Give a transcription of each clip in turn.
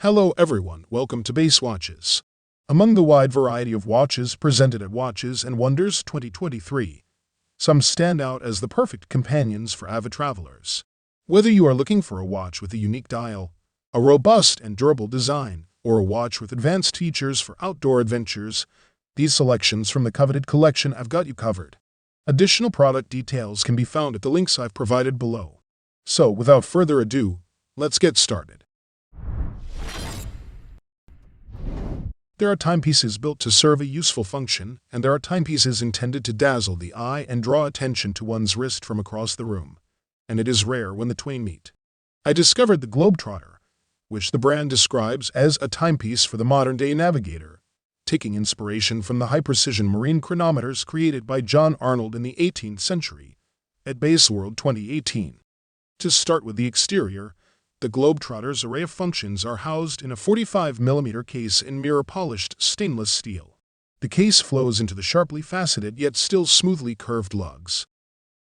Hello everyone, welcome to Base Watches. Among the wide variety of watches presented at Watches and Wonders 2023, some stand out as the perfect companions for avid travelers. Whether you are looking for a watch with a unique dial, a robust and durable design, or a watch with advanced features for outdoor adventures, these selections from the coveted collection have got you covered. Additional product details can be found at the links I've provided below. So, without further ado, let's get started. There are timepieces built to serve a useful function, and there are timepieces intended to dazzle the eye and draw attention to one's wrist from across the room, and it is rare when the twain meet. I discovered the Globetrotter, which the brand describes as a timepiece for the modern-day navigator, taking inspiration from the high-precision marine chronometers created by John Arnold in the 18th century at Base World 2018. To start with the exterior, the Globetrotter's array of functions are housed in a 45mm case in mirror-polished stainless steel. The case flows into the sharply faceted yet still smoothly curved lugs.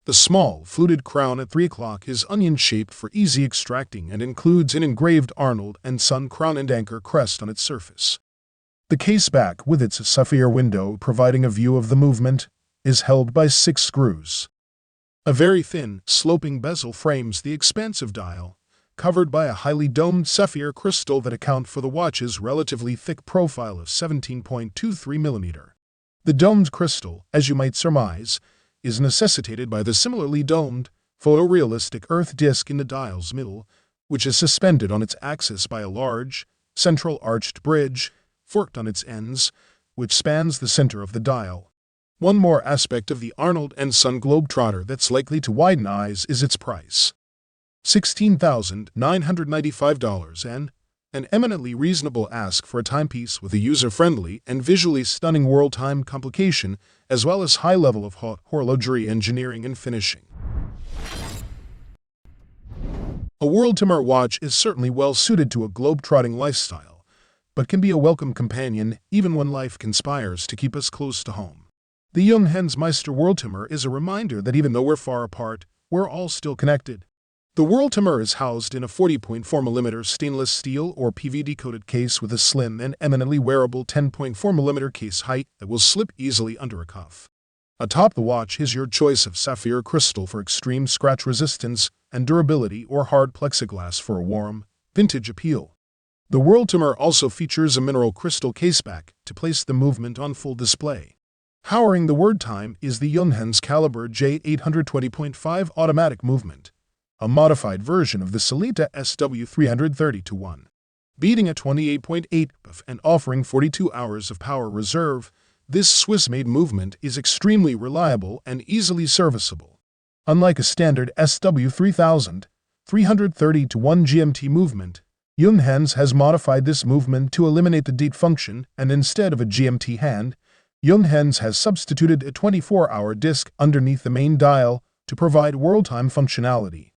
The small, fluted crown at 3 o'clock is onion-shaped for easy extracting and includes an engraved Arnold and Son crown and anchor crest on its surface. The case back, with its sapphire window providing a view of the movement, is held by 6 screws. A very thin, sloping bezel frames the expansive dial, covered by a highly domed sapphire crystal that account for the watch's relatively thick profile of 17.23mm. The domed crystal, as you might surmise, is necessitated by the similarly domed, photorealistic earth disc in the dial's middle, which is suspended on its axis by a large, central arched bridge, forked on its ends, which spans the center of the dial. One more aspect of the Arnold and Son Globetrotter that's likely to widen eyes is its price. $16,995, and an eminently reasonable ask for a timepiece with a user-friendly and visually stunning world-time complication, as well as high level of haute horlogerie engineering and finishing. A Worldtimer watch is certainly well suited to a globe-trotting lifestyle, but can be a welcome companion even when life conspires to keep us close to home. The Junghans Meister Worldtimer is a reminder that even though we're far apart, we're all still connected. The Worldtimer is housed in a 40.4mm stainless steel or PVD-coated case with a slim and eminently wearable 10.4mm case height that will slip easily under a cuff. Atop the watch is your choice of sapphire crystal for extreme scratch resistance and durability, or hard plexiglass for a warm, vintage appeal. The Worldtimer also features a mineral crystal caseback to place the movement on full display. Powering the word time is the Junghans Caliber J820.5 automatic movement, a modified version of the Sellita SW330-1. Beating a 28.8 buff and offering 42 hours of power reserve, this Swiss-made movement is extremely reliable and easily serviceable. Unlike a standard SW3000 330-1 GMT movement, Junghans has modified this movement to eliminate the date function, and instead of a GMT hand, Junghans has substituted a 24-hour disc underneath the main dial to provide world-time functionality.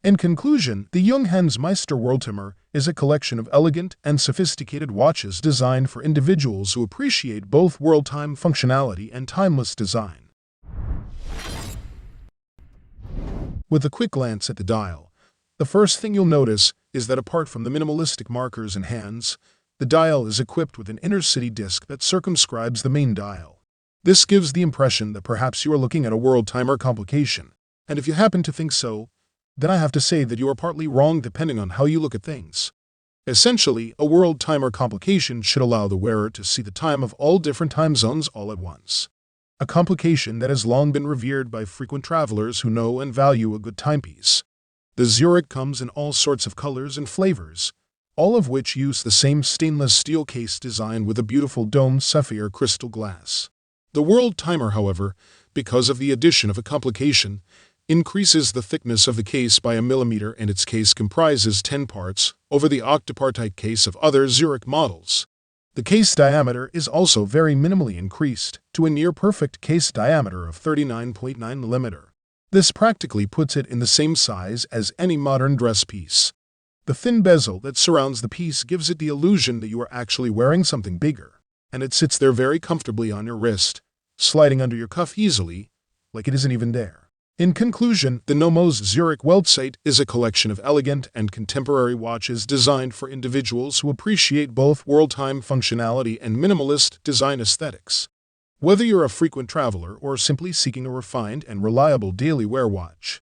In conclusion, the Junghans Meister Worldtimer is a collection of elegant and sophisticated watches designed for individuals who appreciate both world-time functionality and timeless design. With a quick glance at the dial, the first thing you'll notice is that apart from the minimalistic markers and hands, the dial is equipped with an inner-city disc that circumscribes the main dial. This gives the impression that perhaps you are looking at a Worldtimer complication, and if you happen to think so, then I have to say that you are partly wrong depending on how you look at things. Essentially, a Worldtimer complication should allow the wearer to see the time of all different time zones all at once. A complication that has long been revered by frequent travelers who know and value a good timepiece. The Zurich comes in all sorts of colors and flavors, all of which use the same stainless steel case design with a beautiful domed sapphire crystal glass. The Worldtimer, however, because of the addition of a complication, increases the thickness of the case by 1 millimeter, and its case comprises 10 parts over the octopartite case of other Zurich models. The case diameter is also very minimally increased to a near-perfect case diameter of 39.9mm. This practically puts it in the same size as any modern dress piece. The thin bezel that surrounds the piece gives it the illusion that you are actually wearing something bigger, and it sits there very comfortably on your wrist, sliding under your cuff easily, like it isn't even there. In conclusion, the Nomos Zurich Weltzeit is a collection of elegant and contemporary watches designed for individuals who appreciate both world-time functionality and minimalist design aesthetics. Whether you're a frequent traveler or simply seeking a refined and reliable daily wear watch.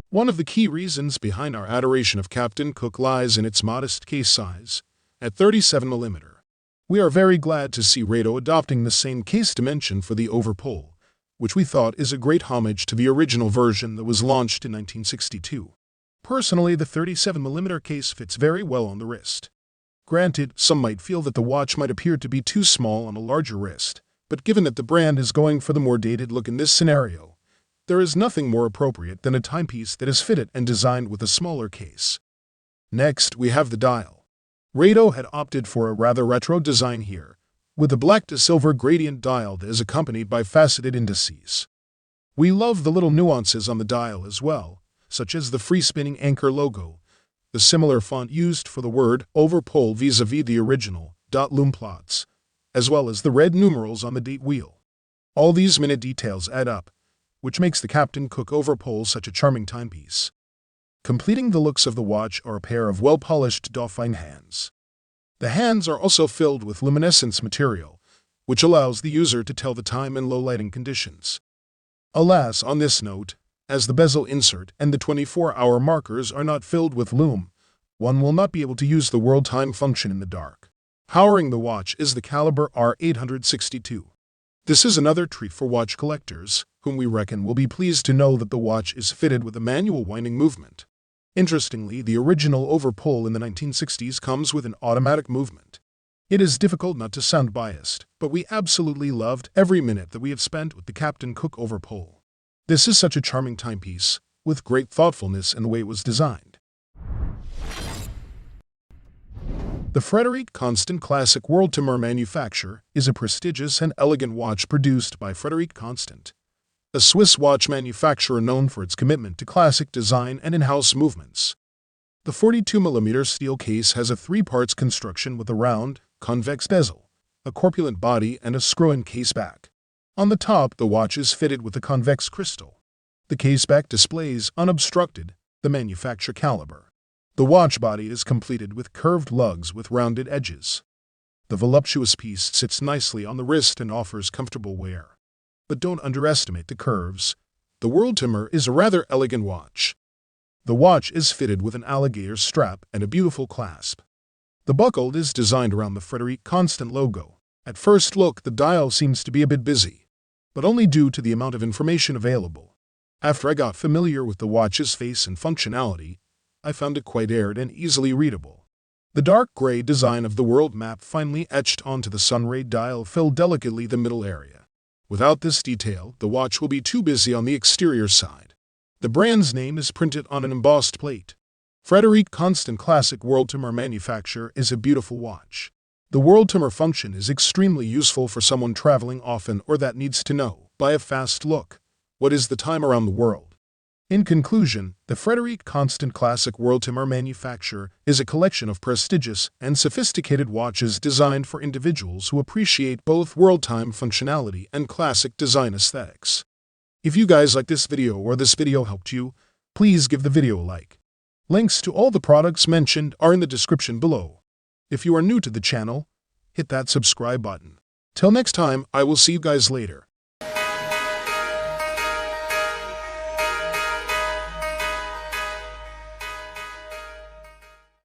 One of the key reasons behind our adoration of Captain Cook lies in its modest case size, at 37mm. We are very glad to see Rado adopting the same case dimension for the Overpole, which we thought is a great homage to the original version that was launched in 1962. Personally, the 37mm case fits very well on the wrist. Granted, some might feel that the watch might appear to be too small on a larger wrist, but given that the brand is going for the more dated look in this scenario, there is nothing more appropriate than a timepiece that is fitted and designed with a smaller case. Next, we have the dial. Rado had opted for a rather retro design here, with a black to silver gradient dial that is accompanied by faceted indices. We love the little nuances on the dial as well, such as the free-spinning anchor logo, the similar font used for the word Overpole vis-a-vis the original .loom plots, as well as the red numerals on the date wheel. All these minute details add up, which makes the Captain Cook Overpole such a charming timepiece. Completing the looks of the watch are a pair of well-polished Junghans hands. The hands are also filled with luminescence material, which allows the user to tell the time in low lighting conditions. Alas, on this note, as the bezel insert and the 24-hour markers are not filled with lume, one will not be able to use the world time function in the dark. Powering the watch is the caliber R862. This is another treat for watch collectors, whom we reckon will be pleased to know that the watch is fitted with a manual winding movement. Interestingly, the original Overpole in the 1960s comes with an automatic movement. It is difficult not to sound biased, but we absolutely loved every minute that we have spent with the Captain Cook Overpole. This is such a charming timepiece, with great thoughtfulness in the way it was designed. The Frederique Constant Classic Worldtimer manufacture is a prestigious and elegant watch produced by Frederique Constant, a Swiss watch manufacturer known for its commitment to classic design and in-house movements. The 42mm steel case has a three-parts construction with a round, convex bezel, a corpulent body, and a screw-in case back. On the top, the watch is fitted with a convex crystal. The case back displays, unobstructed, the manufacture caliber. The watch body is completed with curved lugs with rounded edges. The voluptuous piece sits nicely on the wrist and offers comfortable wear. But don't underestimate the curves. The Worldtimer is a rather elegant watch. The watch is fitted with an alligator strap and a beautiful clasp. The buckle is designed around the Frederique Constant logo. At first look, the dial seems to be a bit busy, but only due to the amount of information available. After I got familiar with the watch's face and functionality, I found it quite aired and easily readable. The dark gray design of the world map finely etched onto the sunray dial filled delicately the middle area. Without this detail, the watch will be too busy on the exterior side. The brand's name is printed on an embossed plate. Frederique Constant Classic Worldtimer manufacture is a beautiful watch. The Worldtimer function is extremely useful for someone traveling often or that needs to know, by a fast look, what is the time around the world. In conclusion, the Frederique Constant Classic Worldtimer manufacture is a collection of prestigious and sophisticated watches designed for individuals who appreciate both world-time functionality and classic design aesthetics. If you guys like this video or this video helped you, please give the video a like. Links to all the products mentioned are in the description below. If you are new to the channel, hit that subscribe button. Till next time, I will see you guys later.